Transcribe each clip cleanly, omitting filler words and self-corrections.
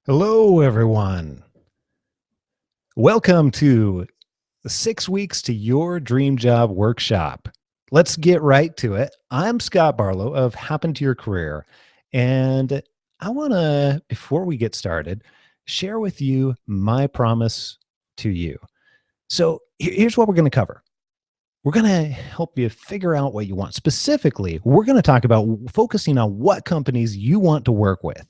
Hello, everyone. Welcome to the 6 weeks to your dream job workshop. Let's get right to it. I'm Scott Barlow of Happen to Your Career. And I want to, before we get started, share with you my promise to you. So here's what we're going to cover. We're going to help you figure out what you want. Specifically, we're going to talk about focusing on what companies you want to work with.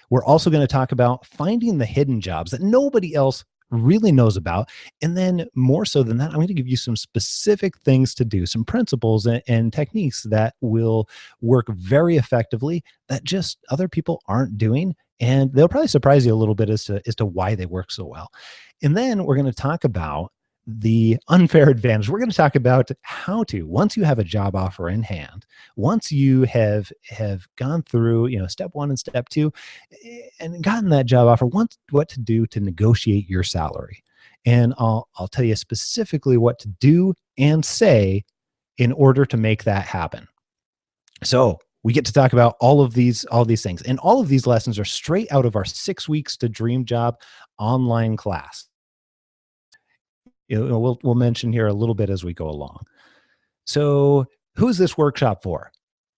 We're also going to talk about finding the hidden jobs that nobody else really knows about. And then, more so than that, I'm going to give you some specific things to do, some principles and techniques that will work very effectively that just other people aren't doing. And they'll probably surprise you a little bit as to why they work so well. And then we're going to talk about the unfair advantage. We're going to talk about how to, once you have a job offer in hand, once you have gone through, step one and step two, and gotten that job offer, what to do to negotiate your salary. And I'll tell you specifically what to do and say in order to make that happen. So we get to talk about all these things. And all of these lessons are straight out of our 6 weeks to dream job online class. We'll mention here a little bit as we go along. So, who's this workshop for?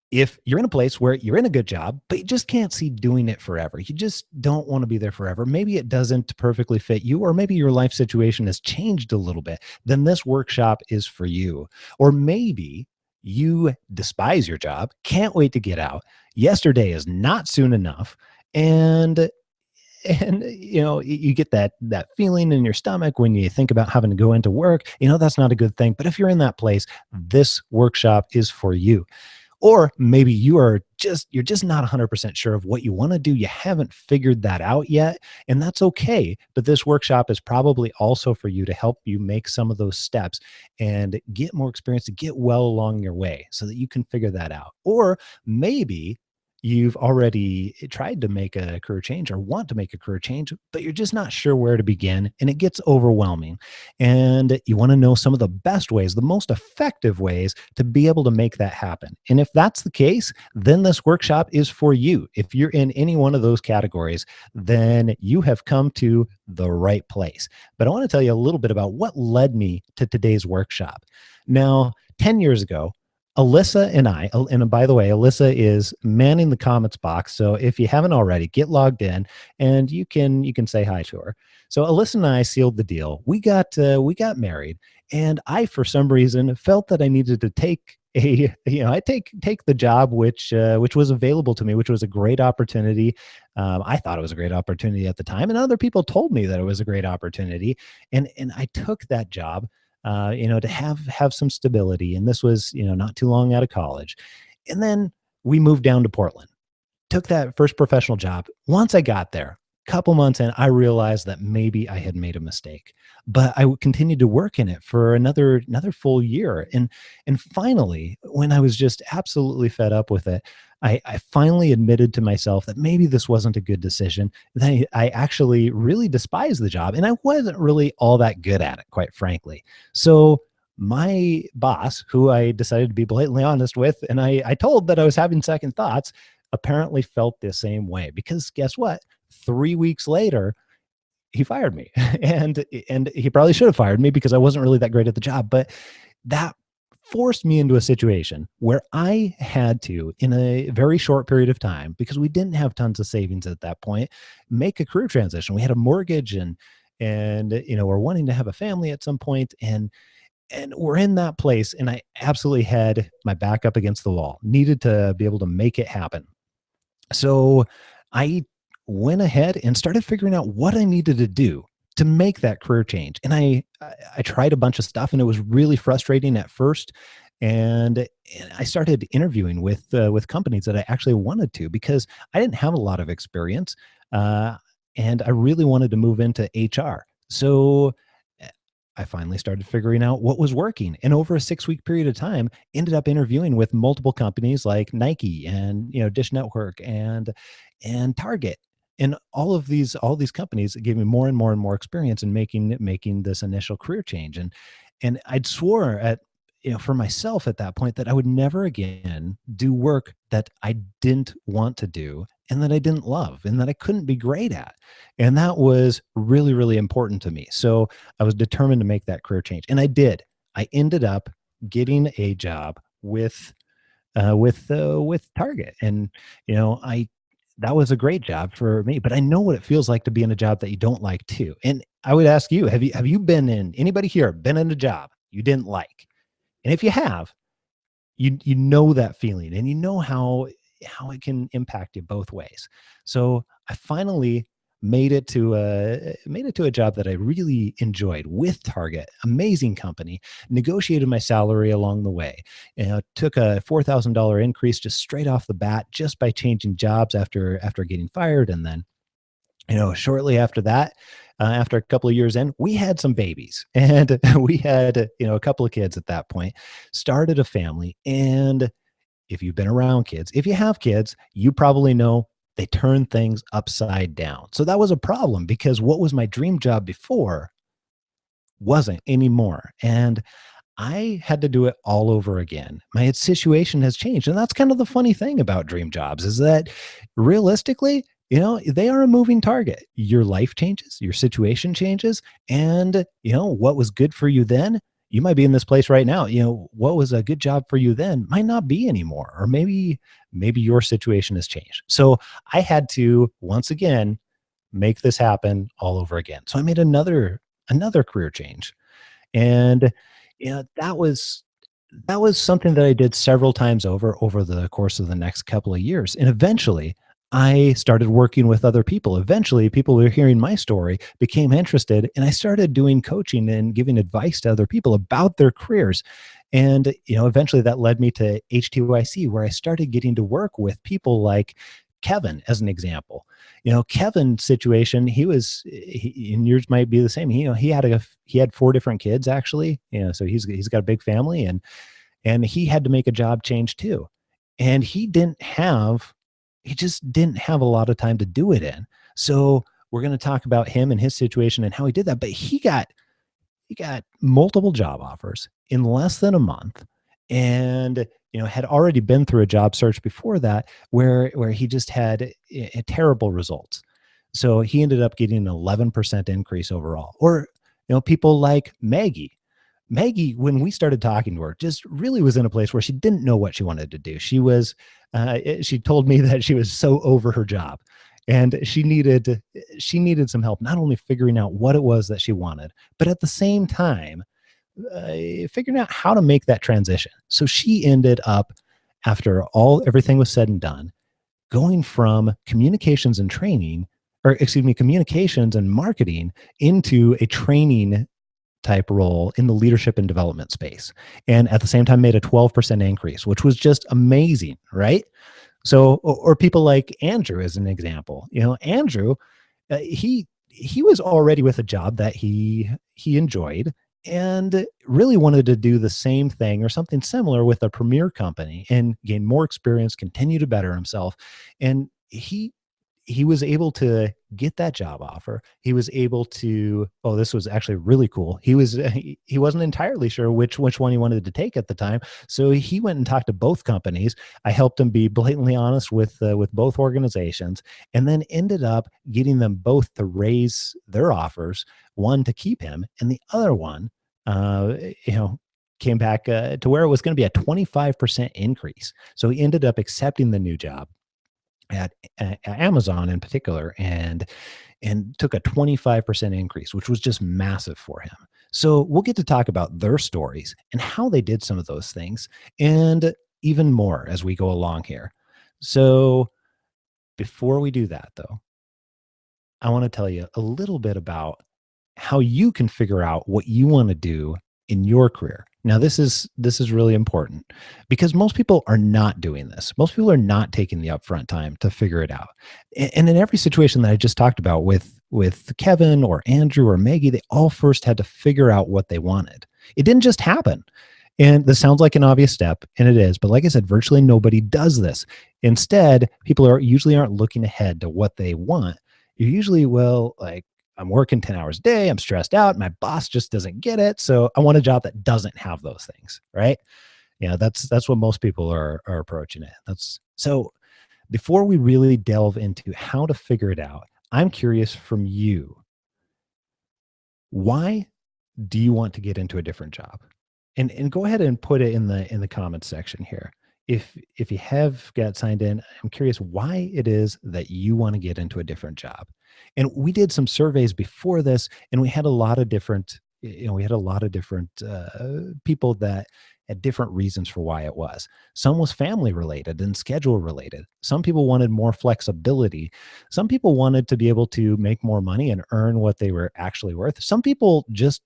If you're in a place where you're in a good job, but you just can't see doing it forever, you just don't want to be there forever. Maybe it doesn't perfectly fit you, or maybe your life situation has changed a little bit, then this workshop is for you. Or maybe you despise your job, can't wait to get out. Yesterday is not soon enough. And you get that feeling in your stomach when you think about having to go into work. That's not a good thing. But if you're in that place, this workshop is for you. Or maybe you're just not 100% sure of what you want to do. You haven't figured that out yet, and that's okay. But this workshop is probably also for you to help you make some of those steps and get more experience, to get well along your way so that you can figure that out. Or maybe you've already tried to make a career change or want to make a career change, but you're just not sure where to begin, and it gets overwhelming. And you want to know some of the best ways, the most effective ways to be able to make that happen. And if that's the case, then this workshop is for you. If you're in any one of those categories, then you have come to the right place. But I want to tell you a little bit about what led me to today's workshop. Now, 10 years ago, Alyssa and I, and by the way, Alyssa is manning the comments box. So if you haven't already, get logged in and you can say hi to her. So Alyssa and I sealed the deal. We got married, and I, for some reason, felt that I needed to take I take the job which was available to me, which was a great opportunity. I thought it was a great opportunity at the time, and other people told me that it was a great opportunity, and I took that job, to have some stability. And this was, not too long out of college. And then we moved down to Portland, took that first professional job. Once I got there, couple months in, I realized that maybe I had made a mistake, but continued to work in it for another full year. And finally, when I was just absolutely fed up with it, I finally admitted to myself that maybe this wasn't a good decision. That I actually really despised the job, and I wasn't really all that good at it, quite frankly. So my boss, who I decided to be blatantly honest with, and I told that I was having second thoughts, apparently felt the same way, because guess what? 3 weeks later, he fired me. And he probably should have fired me because I wasn't really that great at the job. But that forced me into a situation where I had to, in a very short period of time, because we didn't have tons of savings at that point, make a career transition. We had a mortgage, and we're wanting to have a family at some point, and we're in that place, and I absolutely had my back up against the wall, needed to be able to make it happen. So I went ahead and started figuring out what I needed to do to make that career change. And I tried a bunch of stuff, and it was really frustrating at first. And I started interviewing with companies that I actually wanted to, because I didn't have a lot of experience, uh, and I really wanted to move into HR. So eh, I finally started figuring out what was working, and over a 6 week period of time, ended up interviewing with multiple companies like Nike and Dish Network and Target. And all these companies gave me more and more and more experience in making this initial career change. And I'd swore for myself at that point, that I would never again do work that I didn't want to do and that I didn't love and that I couldn't be great at. And that was really, really important to me. So I was determined to make that career change. And I did. I ended up getting a job with Target. And I that was a great job for me, but I know what it feels like to be in a job that you don't like too. And I would ask you, have you been in anybody here been in a job you didn't like? And if you have, you know that feeling, and you know how it can impact you both ways. So I finally made it to a job that I really enjoyed with Target. Amazing company. Negotiated my salary along the way. Took a $4,000 increase just straight off the bat, just by changing jobs after getting fired. And then shortly after that, after a couple of years in, we had some babies, and we had, a couple of kids at that point, started a family. And if you've been around kids, if you have kids, you probably know they turn things upside down. So that was a problem, because what was my dream job before wasn't anymore. And I had to do it all over again. My situation has changed. And that's kind of the funny thing about dream jobs, is that realistically, they are a moving target. Your life changes, your situation changes, and what was good for you then, you might be in this place right now. What was a good job for you then might not be anymore, or maybe your situation has changed. So I had to once again make this happen all over again. So I made another career change. And that was something that I did several times over the course of the next couple of years. And eventually I started working with other people. Eventually people who were hearing my story became interested, and I started doing coaching and giving advice to other people about their careers. And eventually that led me to HTYC, where I started getting to work with people like Kevin, as an example. Kevin's situation, and yours might be the same. He had 4 different kids, actually. So he's got a big family, and he had to make a job change too. And he just didn't have a lot of time to do it in. So we're going to talk about him and his situation and how he did that. But he got multiple job offers in less than a month, and had already been through a job search before that, where he just had terrible results. So he ended up getting an 11% increase overall. Or people like Maggie, when we started talking to her, just really was in a place where she didn't know what she wanted to do. She told me that she was so over her job, and she needed some help, not only figuring out what it was that she wanted, but at the same time, figuring out how to make that transition. So she ended up, after everything was said and done, going from communications and training, or excuse me, communications and marketing, into a training type role in the leadership and development space. And at the same time made a 12% increase, which was just amazing, right? So, or people like Andrew, as an example. Andrew, he was already with a job that he enjoyed, and really wanted to do the same thing or something similar with a premier company and gain more experience, continue to better himself. And he was able to get that job offer. He was able to, oh, this was actually really cool. He wasn't entirely sure which one he wanted to take at the time. So he went and talked to both companies. I helped him be blatantly honest with both organizations, and then ended up getting them both to raise their offers, one to keep him, and the other one, came back to where it was going to be a 25% increase. So he ended up accepting the new job at Amazon in particular, and took a 25% increase, which was just massive for him. So we'll get to talk about their stories and how they did some of those things, and even more as we go along here. So before we do that, though, I want to tell you a little bit about how you can figure out what you want to do in your career. Now, this is really important, because most people are not doing this. Most people are not taking the upfront time to figure it out. And in every situation that I just talked about with Kevin or Andrew or Maggie, they all first had to figure out what they wanted. It didn't just happen. And this sounds like an obvious step, and it is, but like I said, virtually nobody does this. Instead, people usually aren't looking ahead to what they want. You're usually, well, like, I'm working 10 hours a day. I'm stressed out. My boss just doesn't get it. So I want a job that doesn't have those things. Right. Yeah. That's what most people are approaching it. That's so before we really delve into how to figure it out, I'm curious from you, why do you want to get into a different job? And go ahead and put it in the comments section here. If you have got signed in, I'm curious why it is that you want to get into a different job. And we did some surveys before this, and we had a lot of different, we had a lot of different people that had different reasons for why it was. Some was family related and schedule related. Some people wanted more flexibility. Some people wanted to be able to make more money and earn what they were actually worth. Some people just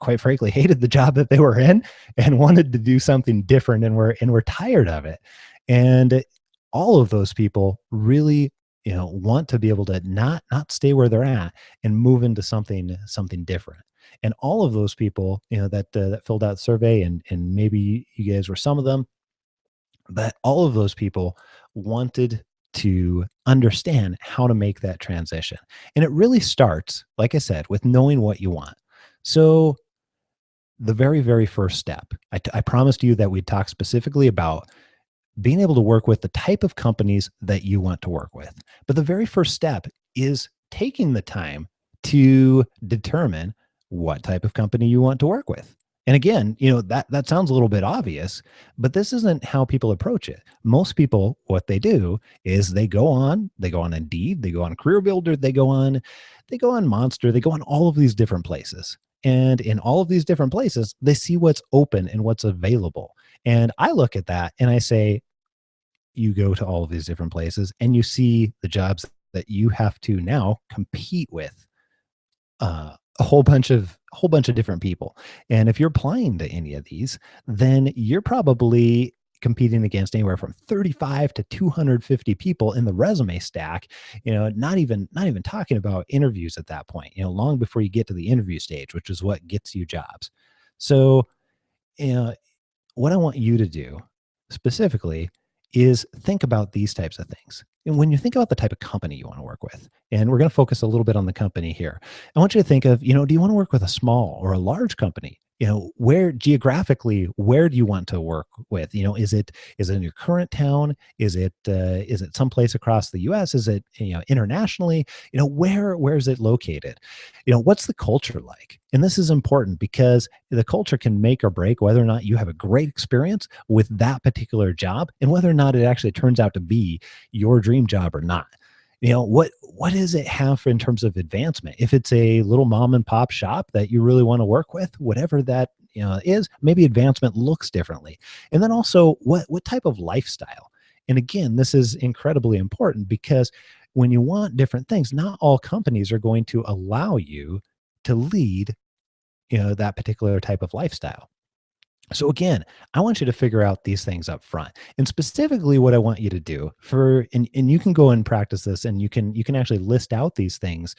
quite frankly hated the job that they were in and wanted to do something different, and were tired of it. And all of those people really, want to be able to not stay where they're at and move into something different. And all of those people, that filled out the survey, and maybe you guys were some of them, but all of those people wanted to understand how to make that transition. And it really starts, like I said, with knowing what you want. So the very, very first step, I promised you that we'd talk specifically about being able to work with the type of companies that you want to work with. But the very first step is taking the time to determine what type of company you want to work with. And again, that sounds a little bit obvious, but this isn't how people approach it. Most people, what they do is they go on Indeed, they go on Career Builder, they go on Monster, they go on all of these different places. And in all of these different places, they see what's open and what's available. And I look at that and I say, you go to all of these different places and you see the jobs that you have to now compete with a whole bunch of different people. And if you're applying to any of these, then you're probably competing against anywhere from 35 to 250 people in the resume stack, not even talking about interviews at that point, long before you get to the interview stage, which is what gets you jobs. So, you know, what I want you to do specifically is think about these types of things. And when you think about the type of company you want to work with, and we're going to focus a little bit on the company here, I want you to think of, do you want to work with a small or a large company? Where geographically, where do you want to work with? Is it in your current town? Is it someplace across the US? Is it, internationally? Where is it located? What's the culture like? And this is important because the culture can make or break whether or not you have a great experience with that particular job and whether or not it actually turns out to be your dream job or not. What does it have in terms of advancement? If it's a little mom and pop shop that you really want to work with, whatever that is, maybe advancement looks differently. And then also, what type of lifestyle? And again, this is incredibly important because when you want different things, not all companies are going to allow you to lead that particular type of lifestyle. So again, I want you to figure out these things up front. And specifically what I want you to do and you can go and practice this, and you can actually list out these things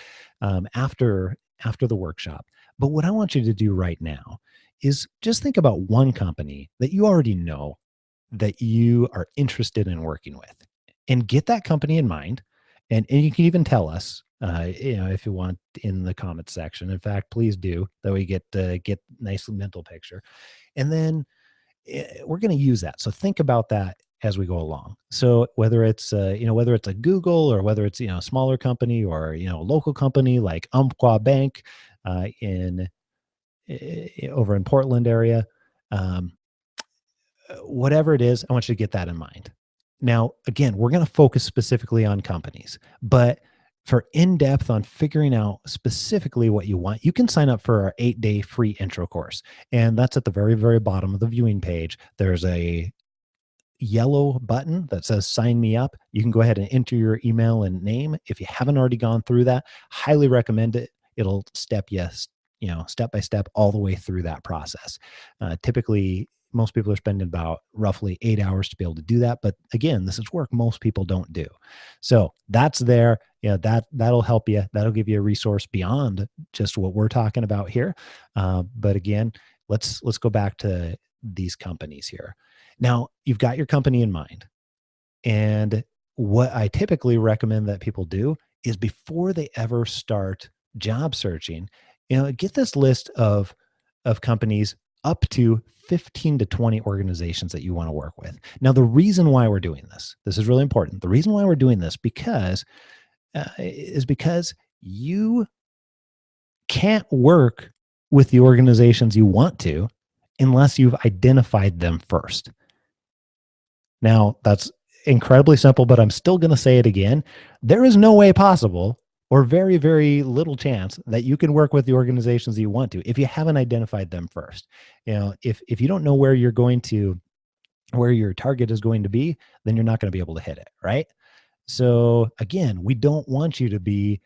after the workshop. But what I want you to do right now is just think about one company that you already know that you are interested in working with, and get that company in mind. And you can even tell us, if you want, in the comments section. In fact, please do, that we get nice mental picture. And then we're going to use that. So think about that as we go along. So whether it's a Google, or whether it's a smaller company, or a local company like Umpqua Bank in over in Portland area, um, whatever it is, I want you to get that in mind. Now, again, we're going to focus specifically on companies, but for in-depth on figuring out specifically what you want, you can sign up for our 8-day free intro course. And that's at the very, very bottom of the viewing page. There's a yellow button that says sign me up. You can go ahead and enter your email and name. If you haven't already gone through that, highly recommend it. It'll step by step all the way through that process. Typically, most people are spending about roughly 8 hours to be able to do that. But again, this is work most people don't do. So that's there. That'll help you. That'll give you a resource beyond just what we're talking about here. But again, let's go back to these companies here. Now, you've got your company in mind. And what I typically recommend that people do is, before they ever start job searching, get this list of companies up to 15 to 20 organizations that you want to work with. Now, the reason why we're doing this is really important. The reason why we're doing this is because you can't work with the organizations you want to unless you've identified them first. Now, that's incredibly simple, but I'm still going to say it again. There is no way possible or very, very little chance that you can work with the organizations you want to if you haven't identified them first. If you don't know where your target is going to be, then you're not going to be able to hit it, right? So again, we don't want you to be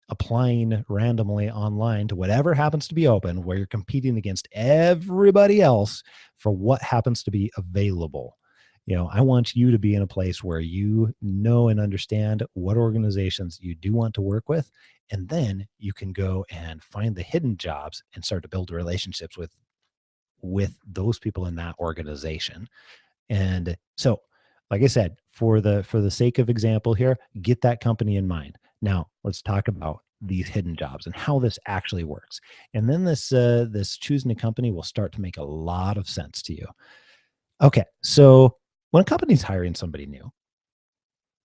applying randomly online to whatever happens to be open, where you're competing against everybody else for what happens to be available. I want you to be in a place where you know and understand what organizations you do want to work with, and then you can go and find the hidden jobs and start to build relationships with those people in that organization. And so, like I said, for the sake of example here, get that company in mind. Now, let's talk about these hidden jobs and how this actually works. And then this choosing a company will start to make a lot of sense to you. Okay, so when a company's hiring somebody new,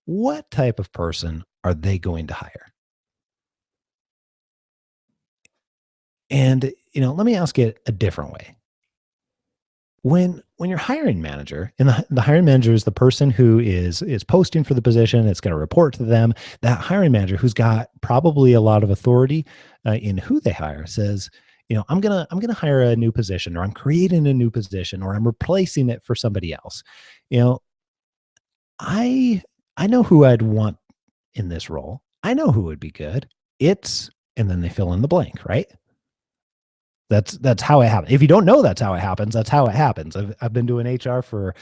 what type of person are they going to hire? And let me ask it a different way. When you're hiring manager, and the hiring manager is the person who is posting for the position, it's going to report to them. That hiring manager, who's got probably a lot of authority in who they hire, says, I'm gonna hire a new position, or I'm creating a new position, or I'm replacing it for somebody else. You know, I I know who I'd want in this role. I know who would be good. It's, and then they fill in the blank, right? That's how it happens. If you don't know that's how it happens, that's how it happens. I've been doing HR for,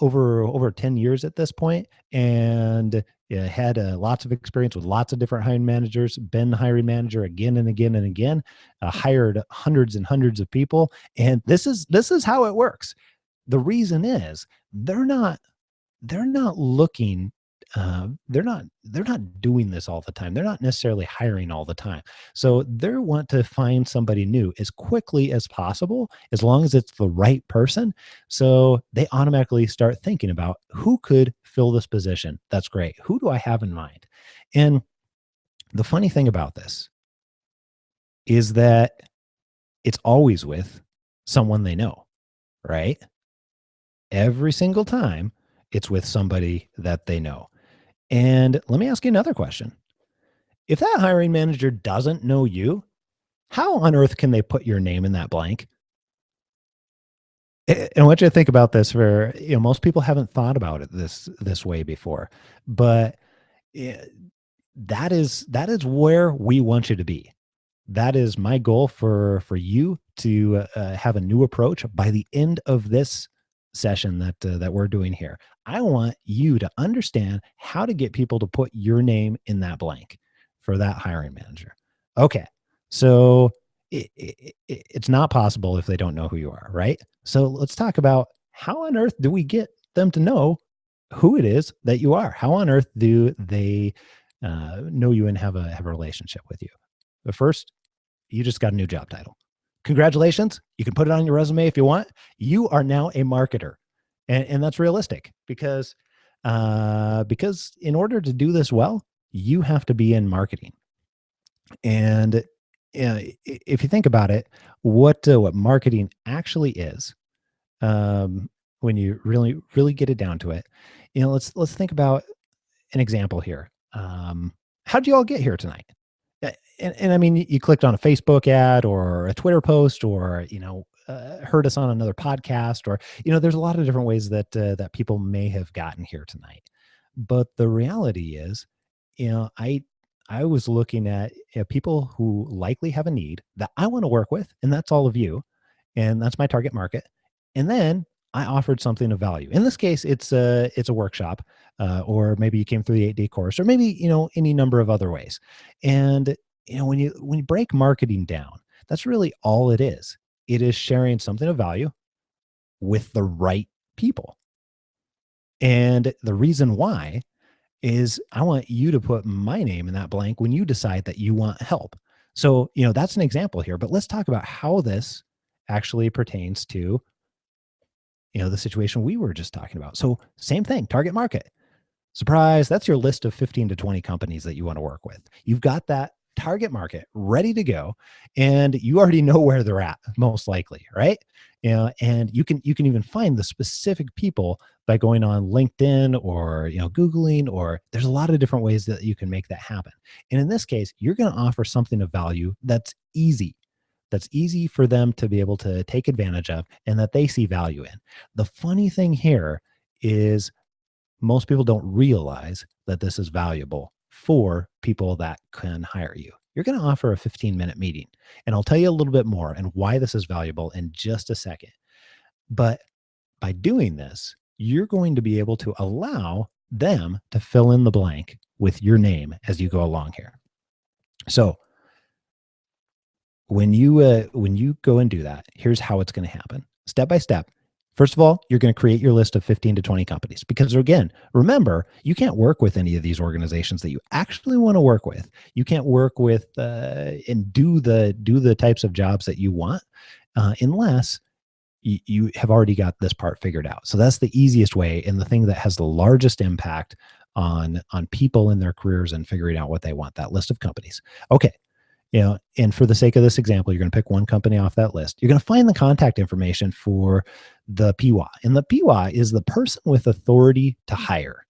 over 10 years at this point, and yeah, had lots of experience with lots of different hiring managers, been hiring manager again and again and again, hired hundreds and hundreds of people, and this is how it works. The reason is they're not looking, they're not doing this all the time. They're not necessarily hiring all the time. So they want to find somebody new as quickly as possible, as long as it's the right person. So they automatically start thinking about who could fill this position. That's great. Who do I have in mind? And the funny thing about this is that it's always with someone they know, right? Every single time it's with somebody that they know. And let me ask you another question. If that hiring manager doesn't know you, how on earth can they put your name in that blank? And I want you to think about this. For most people haven't thought about it this way before, but eh, that is where we want you to be. That is my goal for you to have a new approach by the end of this session that we're doing here. I want you to understand how to get people to put your name in that blank for that hiring manager. Okay, so it's not possible if they don't know who you are, right? So let's talk about, how on earth do we get them to know who it is that you are? How on earth do they know you and have a relationship with you? But first, you just got a new job title. Congratulations. You can put it on your resume if you want. You are now a marketer. And that's realistic, because in order to do this well, you have to be in marketing. And if you think about it, what marketing actually is, when you really get it down to it, let's think about an example here. How'd you all get here tonight? And I mean, you clicked on a Facebook ad or a Twitter post, or heard us on another podcast, or there's a lot of different ways that people may have gotten here tonight. But the reality is, I was looking at people who likely have a need that I want to work with, and that's all of you, and that's my target market. And then I offered something of value. In this case, it's a workshop, or maybe you came through the 8-day course, or maybe any number of other ways. And when you break marketing down, that's really all it is. It is sharing something of value with the right people. And the reason why is I want you to put my name in that blank when you decide that you want help. So, that's an example here, but let's talk about how this actually pertains to, the situation we were just talking about. So, same thing, target market. Surprise, that's your list of 15 to 20 companies that you want to work with. You've got that target market ready to go, and you already know where they're at, most likely, right? And you can even find the specific people by going on LinkedIn or Googling, or there's a lot of different ways that you can make that happen. And in this case, you're going to offer something of value that's easy for them to be able to take advantage of and that they see value in. The funny thing here is most people don't realize that this is valuable for people that can hire you. You're going to offer a 15-minute meeting, and I'll tell you a little bit more and why this is valuable in just a second. But by doing this, you're going to be able to allow them to fill in the blank with your name as you go along here. So when you go and do that, here's how it's going to happen. Step by step. First of all, you're going to create your list of 15 to 20 companies because, again, remember, you can't work with any of these organizations that you actually want to work with. You can't work with and do the types of jobs that you want unless you have already got this part figured out. So that's the easiest way and the thing that has the largest impact on people in their careers and figuring out what they want. That list of companies. Okay, and for the sake of this example, you're going to pick one company off that list. You're going to find the contact information for the PWA. And the PWA is the person with authority to hire.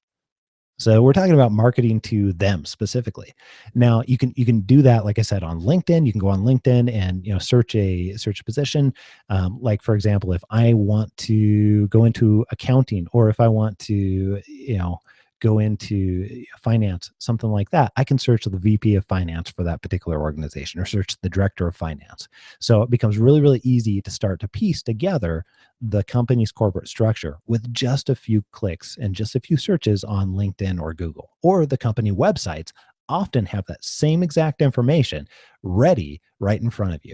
So we're talking about marketing to them specifically. Now you can do that, like I said, on LinkedIn. You can go on LinkedIn and search a position. Like for example, if I want to go into accounting, or if I want to go into finance, something like that, I can search the VP of finance for that particular organization or search the director of finance. So it becomes really, really easy to start to piece together the company's corporate structure with just a few clicks and just a few searches on LinkedIn or Google. Or the company websites often have that same exact information ready right in front of you.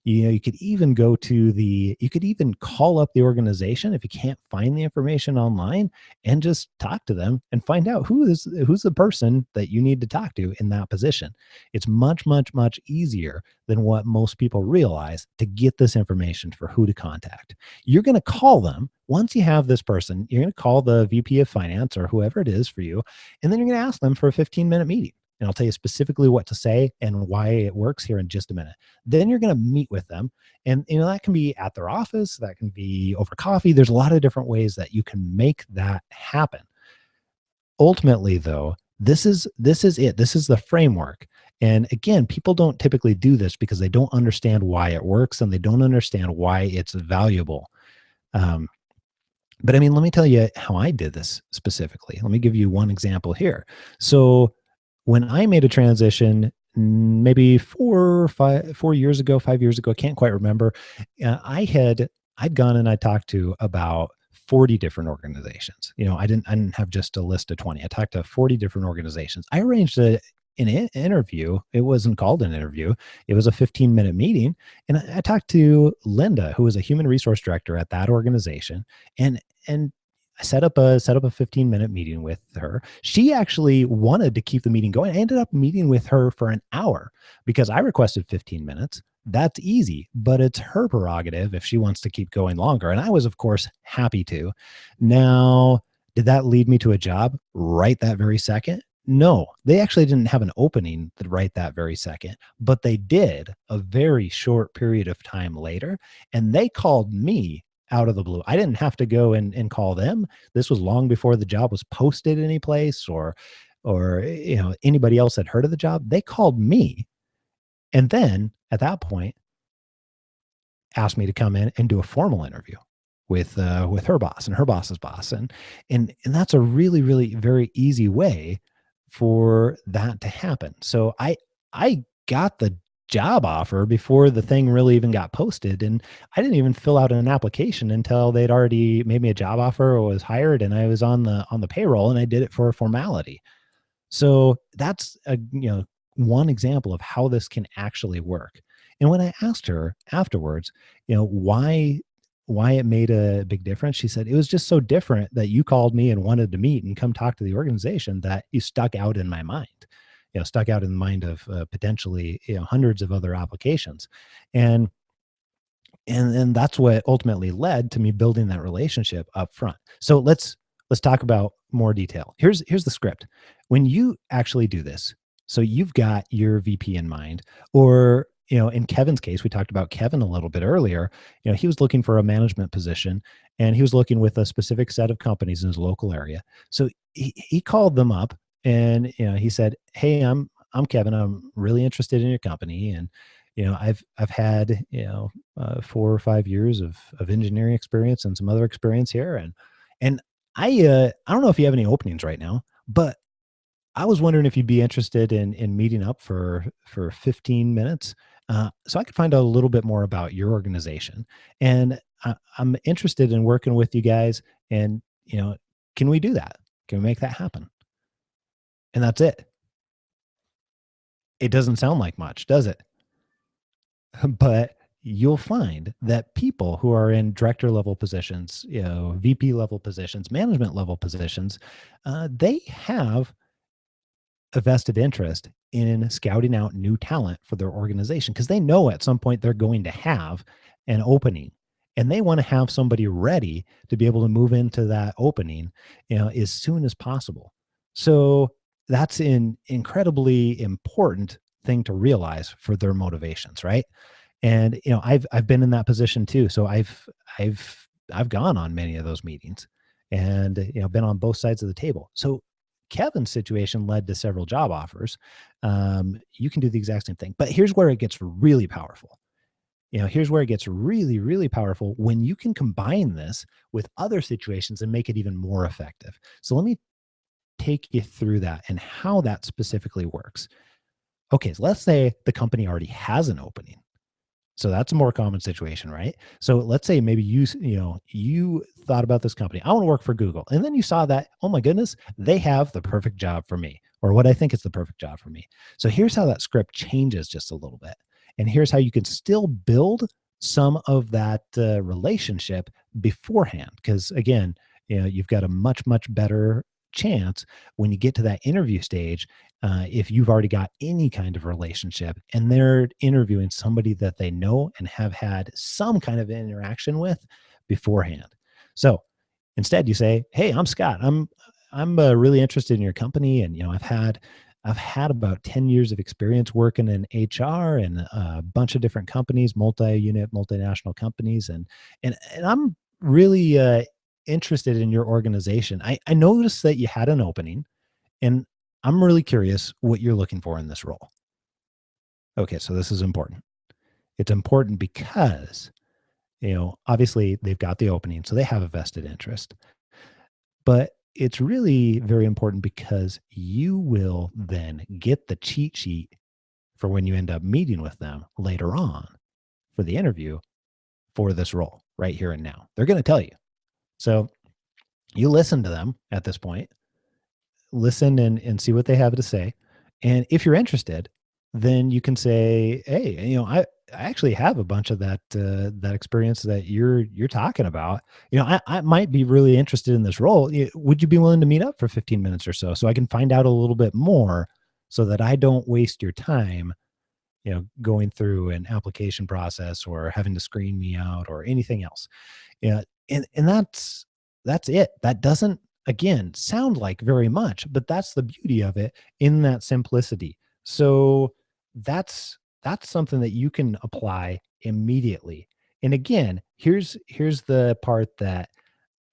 You could even you could even call up the organization if you can't find the information online and just talk to them and find out who's the person that you need to talk to in that position. It's much, much, much easier than what most people realize to get this information for who to contact. You're going to call them once you have this person. You're going to call the VP of finance or whoever it is for you, and then you're going to ask them for a 15-minute meeting. And I'll tell you specifically what to say and why it works here in just a minute. Then you're going to meet with them. And that can be at their office, that can be over coffee. There's a lot of different ways that you can make that happen. Ultimately, though, this is it. This is the framework. And again, people don't typically do this because they don't understand why it works and they don't understand why it's valuable. Um, but I mean, let me tell you how I did this specifically. Let me give you one example here. So when I made a transition, maybe 4 years ago, 5 years ago, I can't quite remember. I'd gone and I talked to about 40 different organizations. I didn't have just a list of 20. I talked to 40 different organizations. I arranged an interview. It wasn't called an interview. It was a 15-minute meeting. And I talked to Linda, who was a human resource director at that organization. And I set up a 15-minute meeting with her. She actually wanted to keep the meeting going. I ended up meeting with her for an hour because I requested 15 minutes. That's easy, but it's her prerogative if she wants to keep going longer. And I was, of course, happy to. Now, did that lead me to a job right that very second? No, they actually didn't have an opening right that very second, but they did a very short period of time later, and they called me out of the blue. I didn't have to go and call them. This was long before the job was posted any place or anybody else had heard of the job. They called me, and then at that point asked me to come in and do a formal interview with her boss and her boss's boss. And that's a really, really very easy way for that to happen. So I got the job offer before the thing really even got posted, and I didn't even fill out an application until they'd already made me a job offer or was hired, and I was on the payroll, and I did it for a formality. So that's one example of how this can actually work. And when I asked her afterwards, why why it made a big difference. She said, it was just so different that you called me and wanted to meet and come talk to the organization that you stuck out in my mind, stuck out in the mind of potentially, hundreds of other applications. And and that's what ultimately led to me building that relationship up front. So let's talk about more detail. Here's the script. When you actually do this, so you've got your VP in mind, or in Kevin's case, we talked about Kevin a little bit earlier. He was looking for a management position, and he was looking with a specific set of companies in his local area. So he called them up, and he said, "Hey, I'm Kevin. I'm really interested in your company, and I've had 4 or 5 years of engineering experience and some other experience here, and I don't know if you have any openings right now, but I was wondering if you'd be interested in meeting up for 15 minutes, so I could find out a little bit more about your organization, and I'm interested in working with you guys, and can we do that? Can we make that happen?" And that's it. It doesn't sound like much, does it? But you'll find that people who are in director level positions, VP level positions, management level positions, they have a vested interest in scouting out new talent for their organization because they know at some point they're going to have an opening, and they want to have somebody ready to be able to move into that opening, as soon as possible. So that's an incredibly important thing to realize for their motivations, right? And I've been in that position too. So I've gone on many of those meetings, and been on both sides of the table. So Kevin's situation led to several job offers. You can do the exact same thing, but here's where it gets really powerful. Here's where it gets really, really powerful when you can combine this with other situations and make it even more effective. So let me take you through that and how that specifically works. Okay, so let's say the company already has an opening. So that's a more common situation, right? So let's say maybe you thought about this company. I want to work for Google. And then you saw that, oh my goodness, they have the perfect job for me, or what I think is the perfect job for me. So here's how that script changes just a little bit. And here's how you can still build some of that relationship beforehand. Because again, you've got a much, much better chance when you get to that interview stage, if you've already got any kind of relationship and they're interviewing somebody that they know and have had some kind of interaction with beforehand. So instead, you say, "Hey, I'm Scott. I'm really interested in your company, and I've had about 10 years of experience working in HR and a bunch of different companies, multi-unit, multinational companies, and I'm really interested in your organization. I noticed that you had an opening, and I'm really curious what you're looking for in this role." Okay, so this is important. It's important because, obviously they've got the opening, so they have a vested interest. But it's really very important because you will then get the cheat sheet for when you end up meeting with them later on for the interview for this role right here and now. They're going to tell you. So you listen to them at this point, listen and see what they have to say. And if you're interested, then you can say, "Hey, I actually have a bunch of that experience that you're talking about. I might be really interested in this role. Would you be willing to meet up for 15 minutes or so I can find out a little bit more so that I don't waste your time, going through an application process or having to screen me out or anything else." Yeah, and that's it. That doesn't, again, sound like very much, but that's the beauty of it in that simplicity. So that's something that you can apply immediately. And again, here's the part that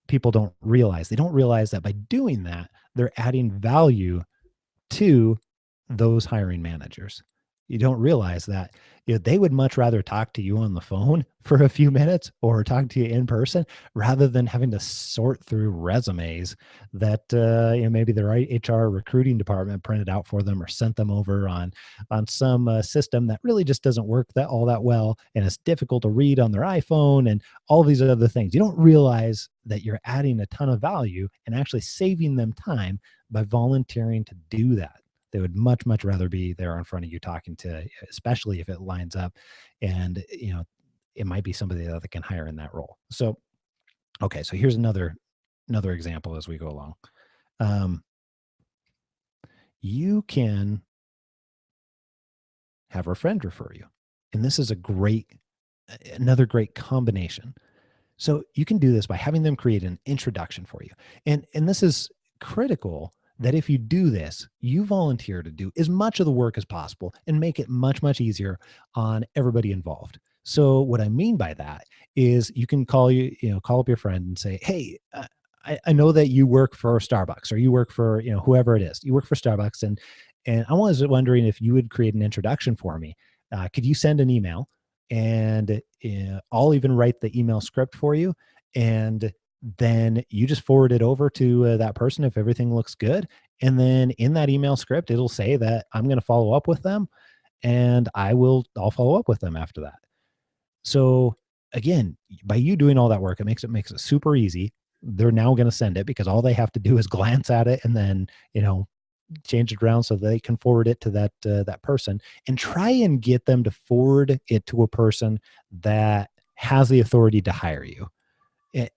people don't realize. They don't realize that by doing that, they're adding value to those hiring managers. You don't realize that they would much rather talk to you on the phone for a few minutes or talk to you in person rather than having to sort through resumes that maybe the right HR recruiting department printed out for them or sent them over on some system that really just doesn't work that all that well, and it's difficult to read on their iPhone and all these other things. You don't realize that you're adding a ton of value and actually saving them time by volunteering to do that. They would much, much rather be there in front of you talking to, especially if it lines up. And, it might be somebody that they can hire in that role. So, okay, so here's another example as we go along. Um, you can have a friend refer you, and this is another great combination. So you can do this by having them create an introduction for you. And this is critical that if you do this, you volunteer to do as much of the work as possible and make it much, much easier on everybody involved. So what I mean by that is you can call up your friend and say, hey, I know that you work for Starbucks or you work for, whoever it is, you work for Starbucks. And I was wondering if you would create an introduction for me. Could you send an email and I'll even write the email script for you. And then you just forward it over to that person if everything looks good. And then in that email script, it'll say that I'm going to follow up with them and I'll follow up with them after that. So again, by you doing all that work, it makes it super easy. They're now going to send it because all they have to do is glance at it and then, change it around so they can forward it to that person, and try and get them to forward it to a person that has the authority to hire you,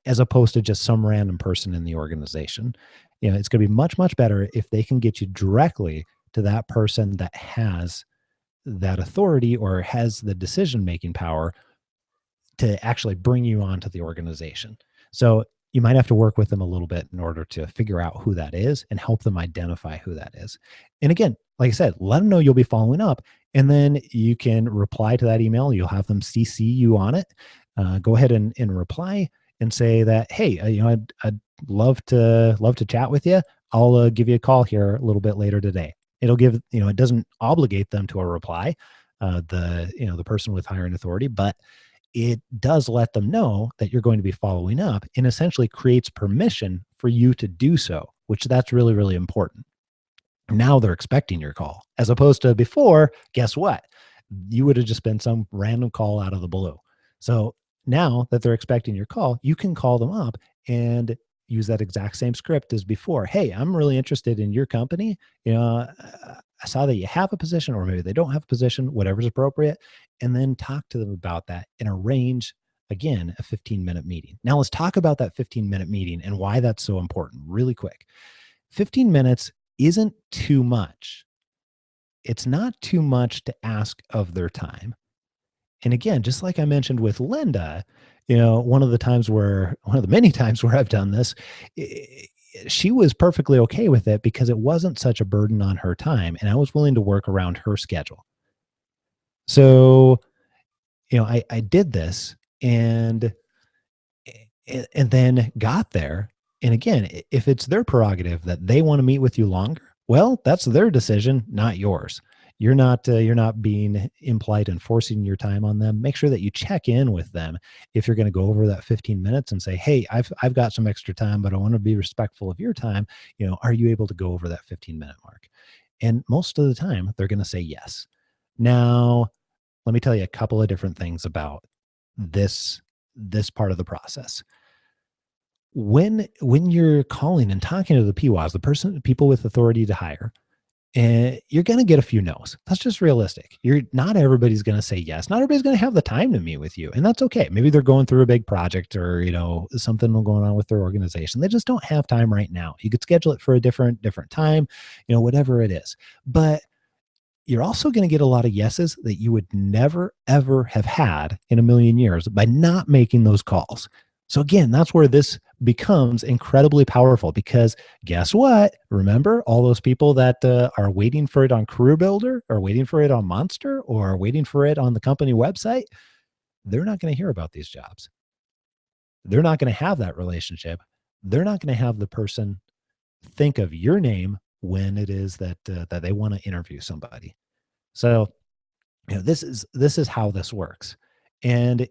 as opposed to just some random person in the organization. It's going to be much, much better if they can get you directly to that person that has that authority or has the decision making power to actually bring you onto the organization. So you might have to work with them a little bit in order to figure out who that is and help them identify who that is. And again, like I said, let them know you'll be following up, and then you can reply to that email. You'll have them CC you on it. Go ahead and reply and say that, hey, I'd love to chat with you. I'll give you a call here a little bit later today. It'll give, it doesn't obligate them to a reply, the person with hiring authority, but it does let them know that you're going to be following up and essentially creates permission for you to do so, which that's really, really important. Now they're expecting your call, as opposed to before. Guess what? You would have just been some random call out of the blue. So now that they're expecting your call, you can call them up and use that exact same script as before. Hey, I'm really interested in your company. I saw that you have a position, or maybe they don't have a position, whatever's appropriate, and then talk to them about that and arrange, again, a 15-minute meeting. Now let's talk about that 15-minute meeting and why that's so important really quick. 15 minutes isn't too much. It's not too much to ask of their time. And again, just like I mentioned with Linda, one of the many times where I've done this, she was perfectly okay with it because it wasn't such a burden on her time, and I was willing to work around her schedule. So, I did this and then got there. And again, if it's their prerogative that they want to meet with you longer, well, that's their decision, not yours. You're not being impolite and forcing your time on them. Make sure that you check in with them if you're going to go over that 15 minutes and say, hey, I've got some extra time, but I want to be respectful of your time. Are you able to go over that 15-minute mark? And most of the time they're going to say yes. Now, let me tell you a couple of different things about this part of the process. When you're calling and talking to the PWAs, people with authority to hire, and you're going to get a few no's. That's just realistic. Not everybody's going to say yes. Not everybody's going to have the time to meet with you, and that's okay. Maybe they're going through a big project or, something going on with their organization. They just don't have time right now. You could schedule it for a different time, whatever it is. But you're also going to get a lot of yeses that you would never, ever have had in a million years by not making those calls. So again, that's where this becomes incredibly powerful, because guess what? Remember all those people that are waiting for it on Career Builder, or waiting for it on Monster, or waiting for it on the company website? They're not going to hear about these jobs. They're not going to have that relationship. They're not going to have the person think of your name when it is that they want to interview somebody. So, this is how this works. And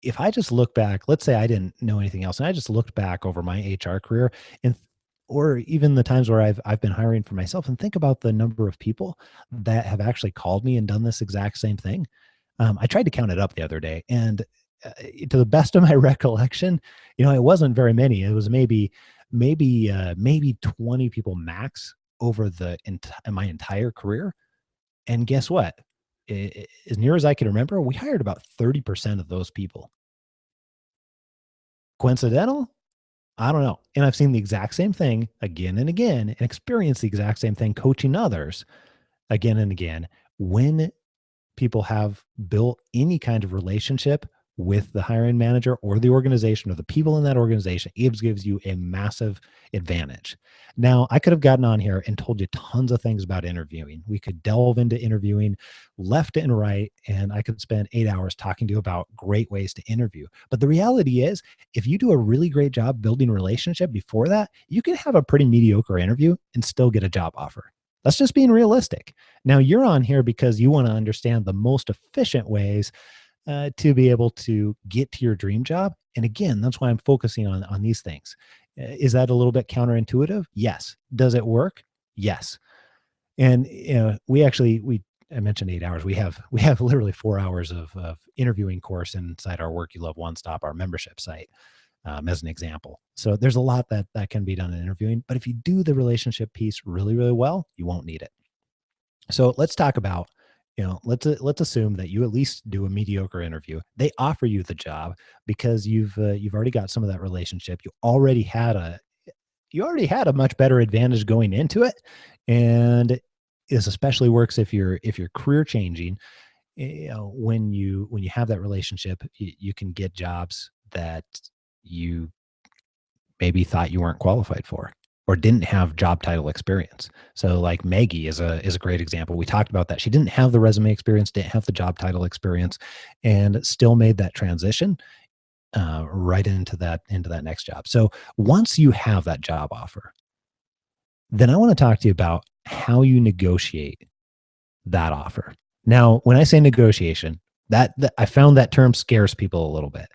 if I just look back, let's say I didn't know anything else, and I just looked back over my HR career, and or even the times where I've been hiring for myself, and think about the number of people that have actually called me and done this exact same thing. I tried to count it up the other day, and to the best of my recollection, it wasn't very many. It was maybe 20 people max over my entire career. And guess what? as near as I can remember, we hired about 30% of those people. Coincidental? I don't know. And I've seen the exact same thing again and again and experienced the exact same thing coaching others again and again. When people have built any kind of relationship with the hiring manager or the organization or the people in that organization, it gives you a massive advantage. Now, I could have gotten on here and told you tons of things about interviewing. We could delve into interviewing left and right, and I could spend 8 hours talking to you about great ways to interview. But the reality is, if you do a really great job building a relationship before that, you can have a pretty mediocre interview and still get a job offer. That's just being realistic. Now, you're on here because you want to understand the most efficient ways to be able to get to your dream job. And again, that's why I'm focusing on these things. Is that a little bit counterintuitive? Yes. Does it work? Yes. And we actually I mentioned 8 hours. We have literally 4 hours of interviewing course inside our Work You Love One Stop, our membership site, as an example. So there's a lot that can be done in interviewing. But if you do the relationship piece really, really well, you won't need it. So let's talk about, let's assume that you at least do a mediocre interview. They offer you the job because you've already got some of that relationship. You already had a much better advantage going into it, and this especially works if you're career changing. When you have that relationship, you can get jobs that you maybe thought you weren't qualified for or didn't have job title experience. So like Maggie is a great example. We talked about that. She didn't have the resume experience, didn't have the job title experience, and still made that transition right into that next job. So once you have that job offer, then I want to talk to you about how you negotiate that offer. Now, when I say negotiation, that I found that term scares people a little bit.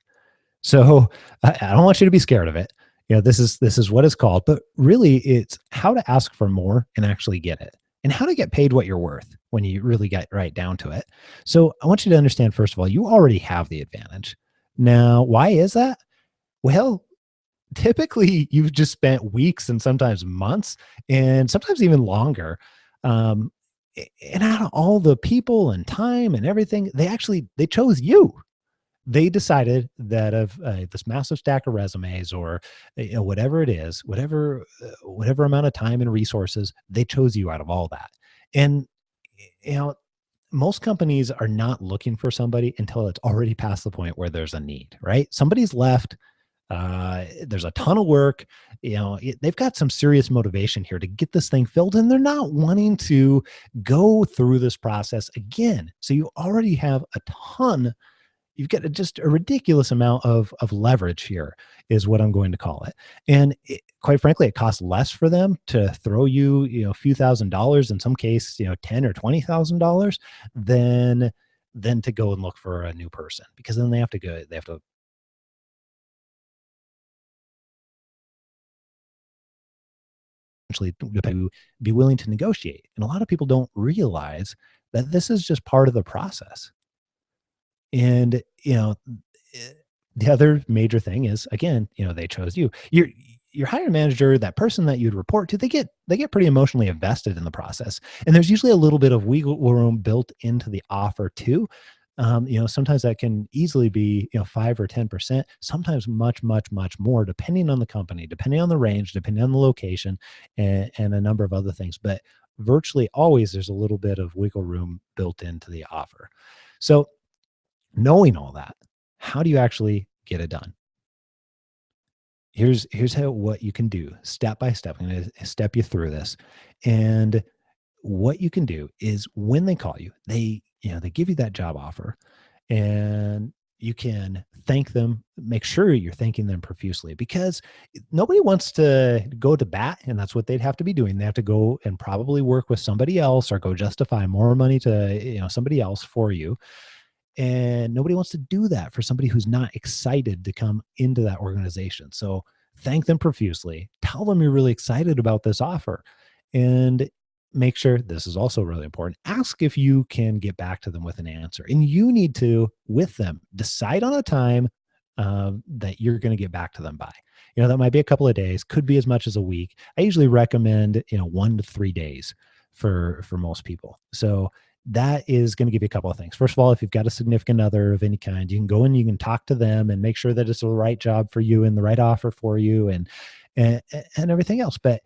So I don't want you to be scared of it. This is what it's called, but really it's how to ask for more and actually get it, and how to get paid what you're worth when you really get right down to it. So I want you to understand, first of all, you already have the advantage. Now, why is that? Well, typically you've just spent weeks and sometimes months and sometimes even longer. Um, and out of all the people and time and everything, they chose you. They decided that of this massive stack of resumes, or whatever it is, whatever amount of time and resources, they chose you out of all that. And you know most companies are not looking for somebody until it's already past the point where there's a need, right? Somebody's left, there's a ton of work. They've got some serious motivation here to get this thing filled, and they're not wanting to go through this process again. So you already have a ton. You've got just a ridiculous amount of leverage here, is what I'm going to call it. And quite frankly, it costs less for them to throw you, a few $1,000s, in some case, ten or $20,000, than to go and look for a new person, because then they have to actually be willing to negotiate. And a lot of people don't realize that this is just part of the process. And, eh, the other major thing is, again, they chose you. Your hiring manager, that person that you'd report to, they get pretty emotionally invested in the process. And there's usually a little bit of wiggle room built into the offer too. Sometimes that can easily be, 5 or 10%, sometimes much, much, much more, depending on the company, depending on the range, depending on the location, and a number of other things. But virtually always there's a little bit of wiggle room built into the offer. So knowing all that, how do you actually get it done? Here's how what you can do step by step. I'm going to step you through this. And what you can do is, when they call you, they give you that job offer, and you can thank them. Make sure you're thanking them profusely, because nobody wants to go to bat, and that's what they'd have to be doing. They have to go and probably work with somebody else, or go justify more money to somebody else for you. And nobody wants to do that for somebody who's not excited to come into that organization. So thank them profusely. Tell them you're really excited about this offer. And make sure, this is also really important, ask if you can get back to them with an answer. And you need to, with them, decide on a time that you're going to get back to them by. That might be a couple of days, could be as much as a week. I usually recommend 1 to 3 days for most people. So that is going to give you a couple of things. First of all, if you've got a significant other of any kind, you can go and you can talk to them and make sure that it's the right job for you and the right offer for you, and and everything else. But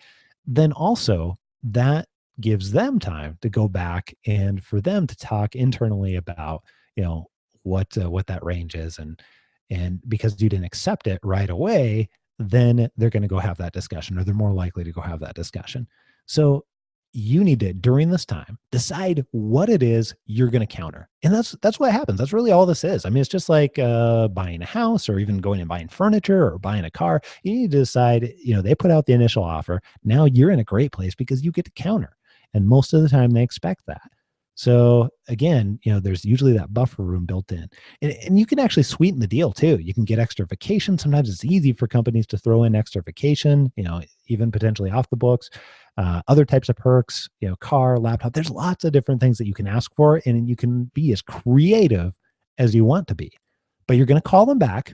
then also that gives them time to go back and for them to talk internally about, you know, what that range is, and because you didn't accept it right away, then they're going to go have that discussion, or they're more likely to go have that discussion. So you need to, during this time, decide what it is you're going to counter. And that's what happens. That's really all this is. I mean, it's just like buying a house, or even going and buying furniture, or buying a car. You need to decide, you know, they put out the initial offer. Now you're in a great place because you get to counter. And most of the time they expect that. So again, you know, there's usually that buffer room built in. And you can actually sweeten the deal too. You can get extra vacation. Sometimes it's easy for companies to throw in extra vacation, you know, even potentially off the books. Other types of perks, you know, car, laptop. There's lots of different things that you can ask for, and you can be as creative as you want to be. But you're going to call them back.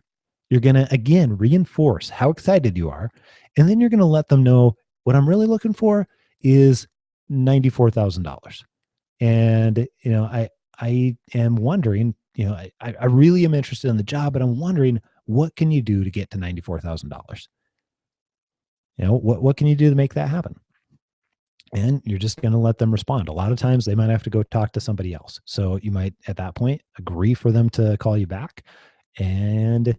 You're going to, again, reinforce how excited you are. And then you're going to let them know what I'm really looking for is $94,000. And, you know, I am wondering, you know, I really am interested in the job, but I'm wondering, what can you do to get to $94,000? You know, what can you do to make that happen? And you're just going to let them respond. A lot of times they might have to go talk to somebody else. So you might, at that point, agree for them to call you back. And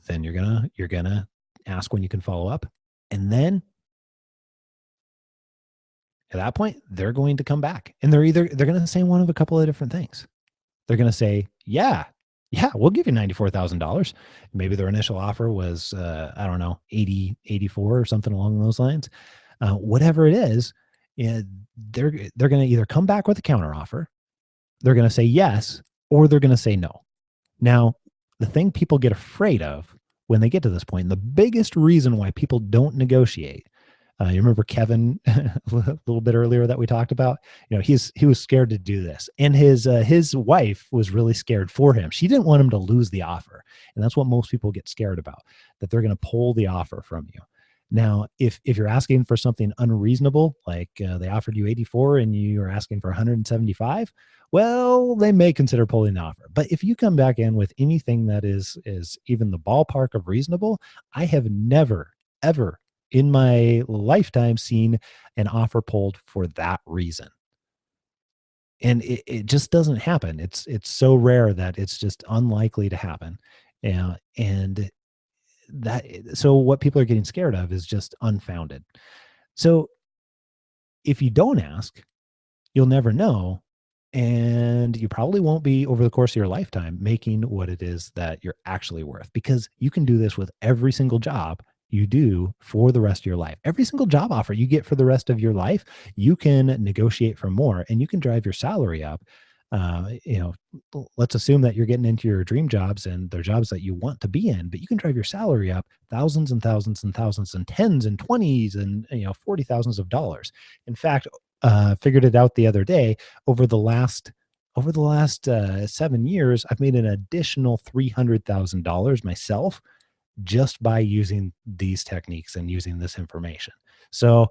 then you're gonna ask when you can follow up. And then at that point, they're going to come back, and they're going to say one of a couple of different things. They're going to say, yeah, we'll give you $94,000. Maybe their initial offer was, I don't know, 84 or something along those lines. Whatever it is, yeah, they're going to either come back with a counter offer, they're going to say yes, or they're going to say no. Now, the thing people get afraid of when they get to this point, and the biggest reason why people don't negotiate, you remember Kevin a little bit earlier that we talked about? You know, he was scared to do this, and his wife was really scared for him. She didn't want him to lose the offer, and that's what most people get scared about, that they're going to pull the offer from you. Now, if you're asking for something unreasonable, like they offered you 84 and you are asking for 175, well, they may consider pulling the offer. But if you come back in with anything that is even the ballpark of reasonable, I have never ever in my lifetime seen an offer pulled for that reason. And it just doesn't happen. It's so rare that it's just unlikely to happen. And that so what people are getting scared of is just unfounded. So if you don't ask, you'll never know, and you probably won't be, over the course of your lifetime, making what it is that you're actually worth, because you can do this with every single job you do for the rest of your life. Every single job offer you get for the rest of your life, you can negotiate for more, and you can drive your salary up. You know, let's assume that you're getting into your dream jobs and they're jobs that you want to be in, but you can drive your salary up thousands and thousands and thousands and tens and twenties and, you know, 40 thousands of dollars. In fact, figured it out the other day. Over the last 7 years, I've made an additional $300,000 myself, just by using these techniques and using this information. So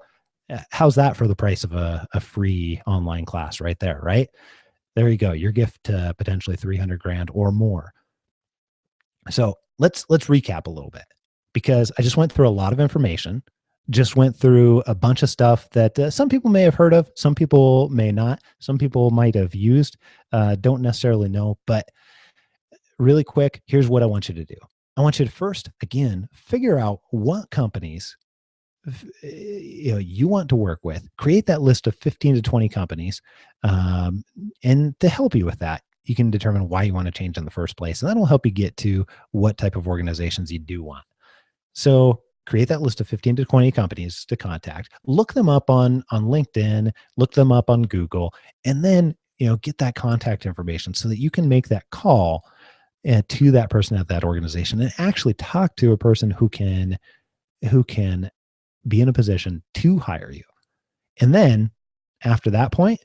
how's that for the price of a free online class right there, right? There you go. Your gift to potentially 300 grand or more. So let's recap a little bit, because I just went through a lot of information, just went through a bunch of stuff that some people may have heard of, some people may not, some people might have used, don't necessarily know. But really quick, here's what I want you to do. I want you to first, again, figure out what companies you know you want to work with. Create that list of 15 to 20 companies, and to help you with that, you can determine why you want to change in the first place, and that'll help you get to what type of organizations you do want. So create that list of 15 to 20 companies to contact. Look them up on LinkedIn, look them up on Google, and then, you know, get that contact information so that you can make that call to that person at that organization and actually talk to a person who can be in a position to hire you. And then after that point,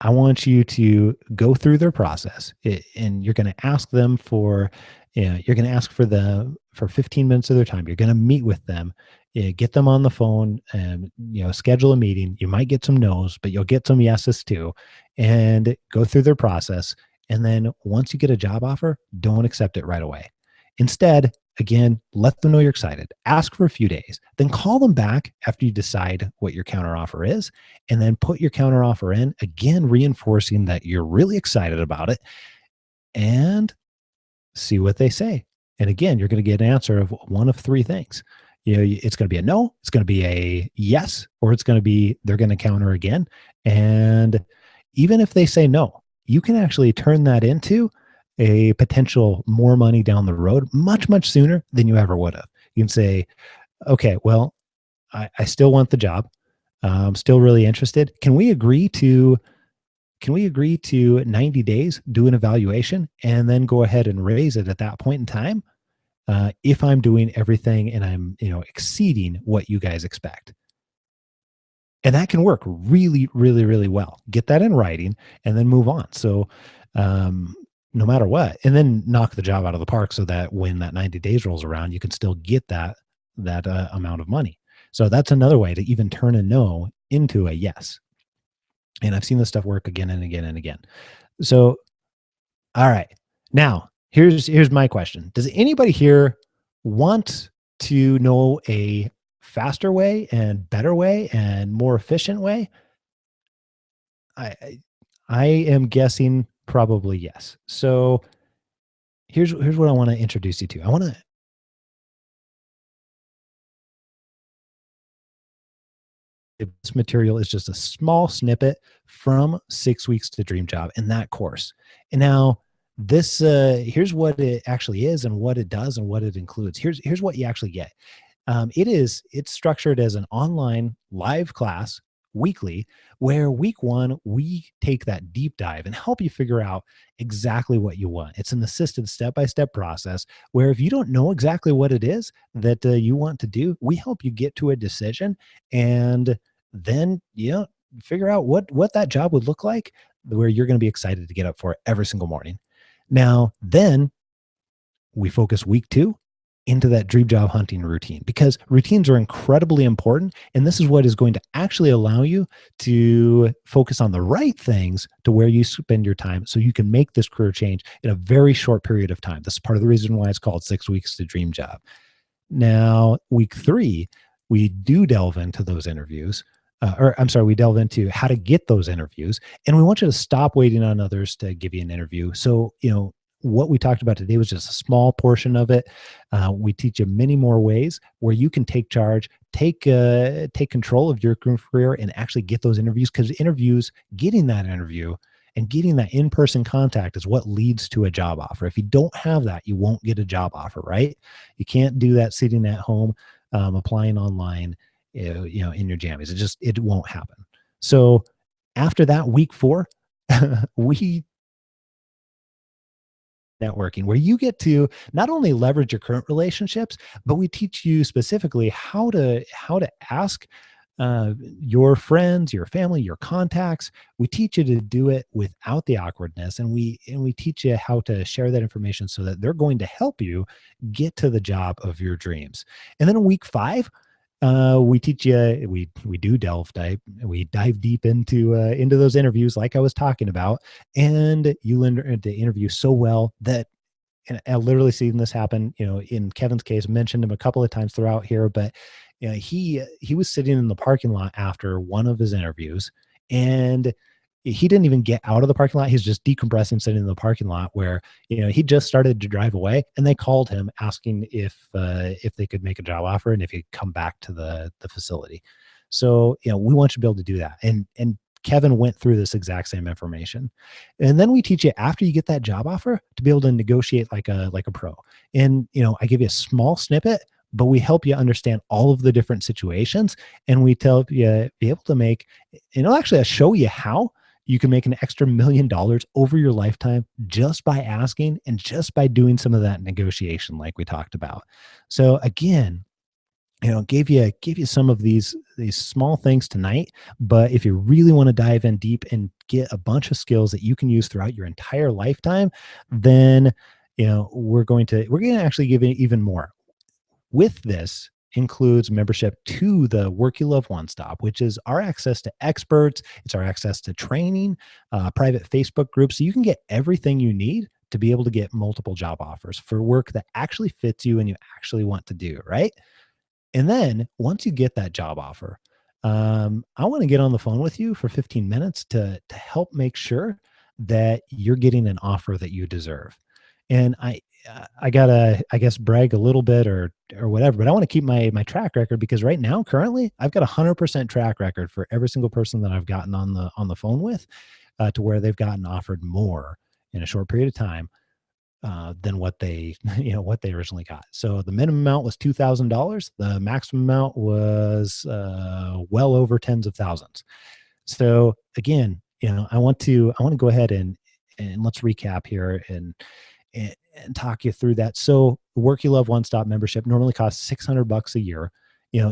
I want you to go through their process, and you're going to ask them for, you know, you're going to ask for 15 minutes of their time. You're going to meet with them. Get them on the phone and schedule a meeting. You might get some no's, but you'll get some yeses too, and go through their process. And then once you get a job offer, don't accept it right away. Instead, again, let them know you're excited. Ask for a few days, then call them back after you decide what your counteroffer is, and then put your counteroffer in, again, reinforcing that you're really excited about it, and see what they say. And again, you're going to get an answer of one of three things. It's going to be a no, it's going to be a yes, or it's going to be they're going to counter again. And even if they say no, you can actually turn that into a potential more money down the road much, much sooner than you ever would have. You can say, okay, well, I still want the job. I'm still really interested. Can we agree to 90 days, do an evaluation, and then go ahead and raise it at that point in time, if I'm doing everything and I'm exceeding what you guys expect? And that can work really, really, really well. Get that in writing and then move on. So no matter what, and then knock the job out of the park so that when that 90 days rolls around, you can still get that amount of money. So that's another way to even turn a no into a yes. And I've seen this stuff work again and again and again. So, all right. Now, here's my question. Does anybody here want to know a faster way and better way and more efficient way? I I am guessing probably yes. So, here's what I want to introduce you to. I want to This material is just a small snippet from 6 weeks to Dream Job in that course. And now this here's what it actually is and what it does and what it includes. Here's what you actually get. It's structured as an online live class weekly, where week one we take that deep dive and help you figure out exactly what you want. It's an assisted step-by-step process where if you don't know exactly what it is that you want to do, we help you get to a decision, and then figure out what that job would look like, where you're going to be excited to get up for it every single morning. Now then, we focus week two into that dream job hunting routine, because routines are incredibly important. And this is what is going to actually allow you to focus on the right things to where you spend your time so you can make this career change in a very short period of time. This is part of the reason why it's called 6 weeks to Dream Job. Now, week three, we do delve into those interviews. Or I'm sorry, we delve into how to get those interviews. And we want you to stop waiting on others to give you an interview. So, what we talked about today was just a small portion of it. We teach you many more ways where you can take charge, take control of your career, and actually get those interviews. Because getting that interview and getting that in-person contact is what leads to a job offer. If you don't have that, you won't get a job offer, right? You can't do that sitting at home, applying online, in your jammies. It won't happen. So after that, week four, we networking, where you get to not only leverage your current relationships, but we teach you specifically how to ask your friends, your family, your contacts. We teach you to do it without the awkwardness, and we teach you how to share that information so that they're going to help you get to the job of your dreams. And then in week five, we teach you, we do we dive deep into those interviews like I was talking about, and you learn to interview so well that, and I've literally seen this happen, in Kevin's case. Mentioned him a couple of times throughout here, but he was sitting in the parking lot after one of his interviews, and he didn't even get out of the parking lot. He's just decompressing, sitting in the parking lot where, he just started to drive away, and they called him asking if they could make a job offer and if he'd come back to the facility. So, we want you to be able to do that. And Kevin went through this exact same information. And then we teach you, after you get that job offer, to be able to negotiate like a pro. And, I give you a small snippet, but we help you understand all of the different situations, and we tell you be able to make, actually, I show you how you can make an extra $1 million over your lifetime just by asking and just by doing some of that negotiation like we talked about. So again, gave you some of these small things tonight, but if you really want to dive in deep and get a bunch of skills that you can use throughout your entire lifetime, then we're going to actually give you even more. With this, includes membership to the Work You Love One Stop, which is our access to experts. It's our access to training, private Facebook groups. So you can get everything you need to be able to get multiple job offers for work that actually fits you and you actually want to do, right? And then once you get that job offer, I want to get on the phone with you for 15 minutes to help make sure that you're getting an offer that you deserve. And I gotta, I guess, brag a little bit or whatever, but I want to keep my track record because right now, currently, I've got 100% track record for every single person that I've gotten on the phone with, to where they've gotten offered more in a short period of time than what they what they originally got. So the minimum amount was $2,000. The maximum amount was well over tens of thousands. So again, I want to go ahead and let's recap here and talk you through that. So Work You Love One Stop membership normally costs $600 a year.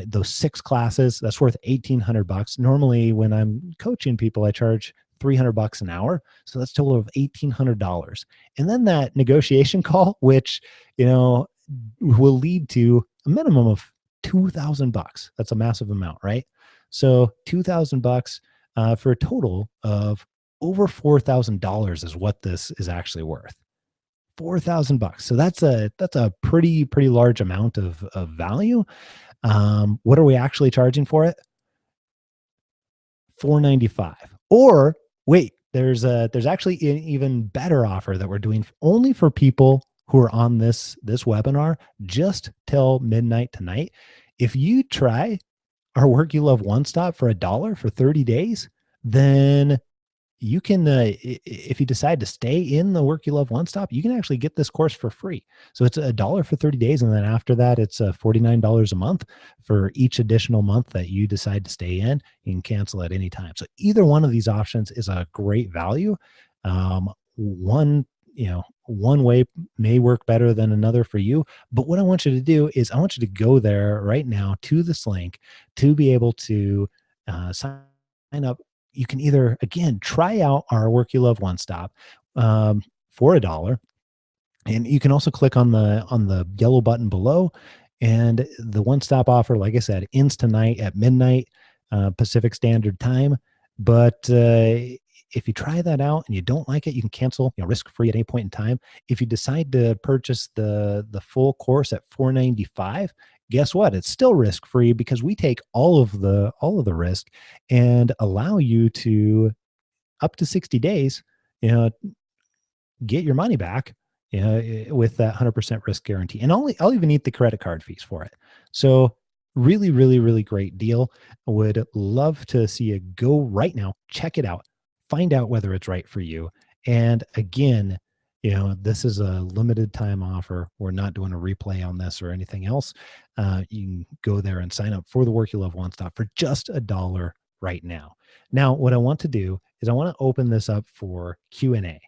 Those 6 classes, that's worth $1,800. Normally when I'm coaching people, I charge $300 an hour. So that's a total of $1,800. And then that negotiation call, which, will lead to a minimum of $2,000. That's a massive amount, right? So $2,000 for a total of over $4,000 is what this is actually worth. $4,000. So that's a pretty large amount of value. What are we actually charging for it? 495. Or wait, there's actually an even better offer that we're doing only for people who are on this webinar just till midnight tonight. If you try our Work You Love One Stop for $1 for 30 days, then you can, if you decide to stay in the Work You Love One Stop, you can actually get this course for free. So it's $1 for 30 days. And then after that, it's $49 a month for each additional month that you decide to stay in. You can cancel at any time. So either one of these options is a great value. One, one way may work better than another for you. But what I want you to do is I want you to go there right now to this link to be able to sign up. You can either, again, try out our Work You Love One Stop for $1. And you can also click on the yellow button below. And the one stop offer, like I said, ends tonight at midnight Pacific Standard Time. But if you try that out and you don't like it, you can cancel, risk free at any point in time. If you decide to purchase the full course at $495, guess what? It's still risk free because we take all of the risk and allow you to up to 60 days, get your money back, with that 100% risk guarantee. And I'll even eat the credit card fees for it. So really, really, really great deal. I would love to see you go right now, check it out, find out whether it's right for you. And again, this is a limited time offer. We're not doing a replay on this or anything else. You can go there and sign up for the Work You Love One Stop for just $1 right now. Now, what I want to do is I want to open this up for Q&A.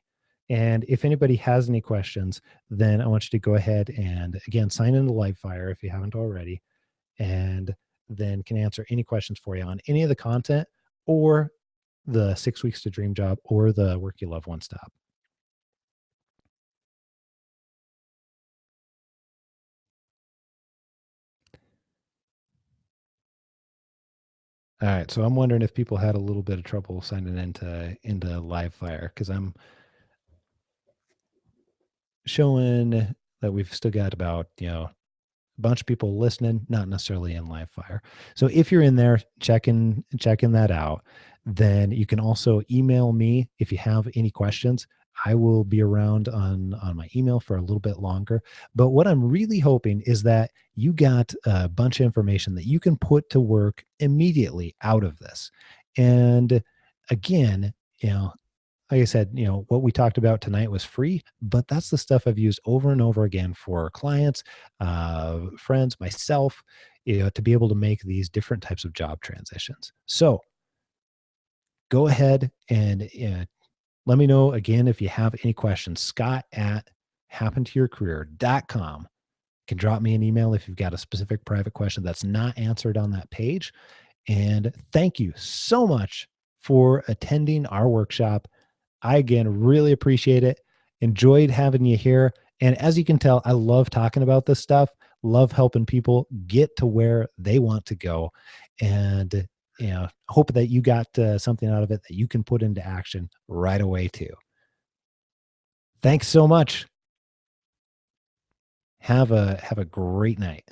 And if anybody has any questions, then I want you to go ahead and, again, sign into Livefire if you haven't already, and then can answer any questions for you on any of the content or the 6 Weeks to Dream Job or the Work You Love One Stop. All right, so I'm wondering if people had a little bit of trouble signing into Livefire because I'm showing that we've still got about a bunch of people listening, not necessarily in Livefire. So if you're in there checking that out, then you can also email me if you have any questions. I will be around on my email for a little bit longer. But what I'm really hoping is that you got a bunch of information that you can put to work immediately out of this. And again, like I said, what we talked about tonight was free, but that's the stuff I've used over and over again for clients, friends, myself, to be able to make these different types of job transitions. So go ahead and let me know again if you have any questions. Scott at happentoyourcareer.com. Can drop me an email if you've got a specific private question that's not answered on that page. And thank you so much for attending our workshop. I, again, really appreciate it. Enjoyed having you here. And as you can tell, I love talking about this stuff. love helping people get to where they want to go. And, hope that you got something out of it that you can put into action right away, too. Thanks so much. Have a great night.